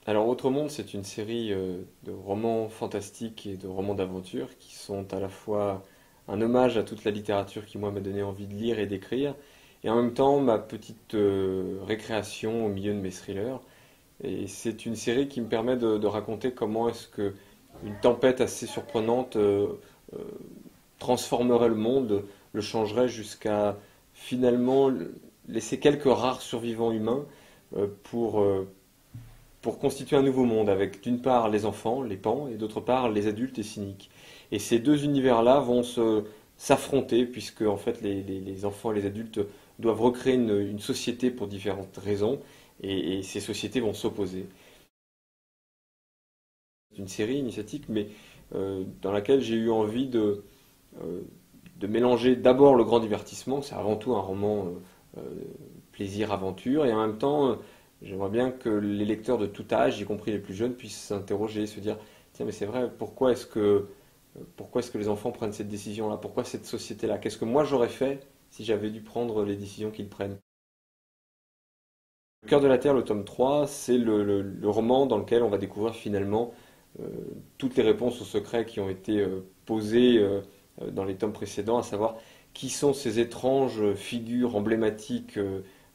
Alors, Autre Monde, c'est une série de romans fantastiques et de romans d'aventure qui sont à la fois un hommage à toute la littérature qui, moi, m'a donné envie de lire et d'écrire, et en même temps ma petite récréation au milieu de mes thrillers. Et c'est une série qui me permet de raconter comment est-ce que une tempête assez surprenante euh, transformerait le monde, le changerait jusqu'à finalement laisser quelques rares survivants humains euh, pour, euh, pour constituer un nouveau monde avec d'une part les enfants, les pans, et d'autre part les adultes et cyniques. Et ces deux univers-là vont s'affronter puisque en fait les enfants et les adultes doivent recréer une société pour différentes raisons et ces sociétés vont s'opposer. C'est une série initiatique mais dans laquelle j'ai eu envie euh, de mélanger d'abord le grand divertissement, c'est avant tout un roman plaisir-aventure, et en même temps, j'aimerais bien que les lecteurs de tout âge, y compris les plus jeunes, puissent s'interroger, se dire, tiens, mais c'est vrai, pourquoi est-ce que les enfants prennent cette décision-là? Pourquoi cette société-là? Qu'est-ce que moi j'aurais fait si j'avais dû prendre les décisions qu'ils prennent? Le cœur de la Terre, le tome 3, c'est le roman dans lequel on va découvrir finalement euh, toutes les réponses aux secrets qui ont été posés dans les tomes précédents, à savoir qui sont ces étranges figures emblématiques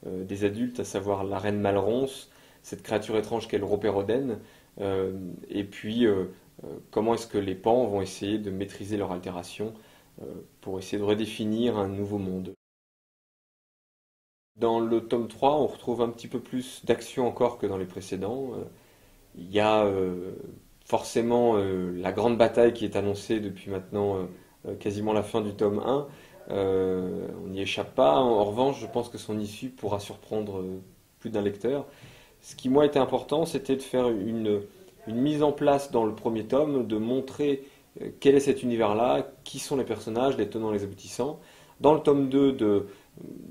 des adultes, à savoir la reine Malronce, cette créature étrange qu'est le Ropérodène, et puis comment est-ce que les pans vont essayer de maîtriser leur altération euh, pour essayer de redéfinir un nouveau monde. Dans le tome 3, on retrouve un petit peu plus d'action encore que dans les précédents. Il y a forcément la grande bataille qui est annoncée depuis maintenant quasiment la fin du tome 1. On n'y échappe pas. En revanche, je pense que son issue pourra surprendre plus d'un lecteur. Ce qui, moi, était important, c'était de faire une mise en place dans le premier tome, de montrer quel est cet univers-là, qui sont les personnages, les tenants, les aboutissants. Dans le tome 2,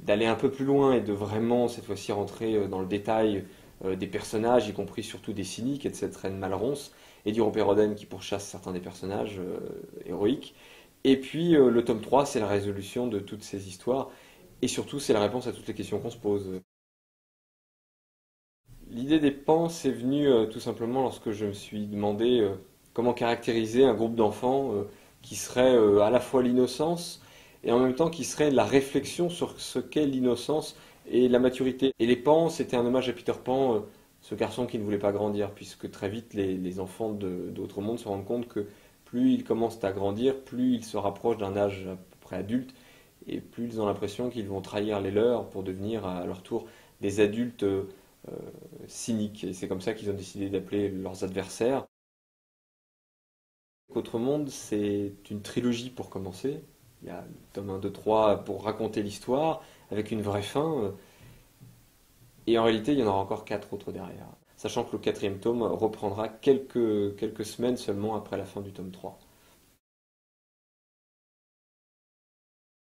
d'aller un peu plus loin et de vraiment, cette fois-ci, rentrer dans le détail des personnages, y compris surtout des cyniques et de cette reine Malronce, et du Ropérodène qui pourchasse certains des personnages héroïques. Et puis le tome 3, c'est la résolution de toutes ces histoires, et surtout c'est la réponse à toutes les questions qu'on se pose. L'idée des pans, c'est venu tout simplement lorsque je me suis demandé comment caractériser un groupe d'enfants qui serait à la fois l'innocence et en même temps qui serait la réflexion sur ce qu'est l'innocence et la maturité. Et les pans, c'était un hommage à Peter Pan, ce garçon qui ne voulait pas grandir, puisque très vite les enfants d'autres mondes se rendent compte que plus ils commencent à grandir, plus ils se rapprochent d'un âge à peu près adulte, et plus ils ont l'impression qu'ils vont trahir les leurs pour devenir à leur tour des adultes cyniques. Et c'est comme ça qu'ils ont décidé d'appeler leurs adversaires. Autre Monde, c'est une trilogie pour commencer. Il y a le tome 1, 2, 3 pour raconter l'histoire avec une vraie fin. Et en réalité, il y en aura encore quatre autres derrière. Sachant que le quatrième tome reprendra quelques semaines seulement après la fin du tome 3.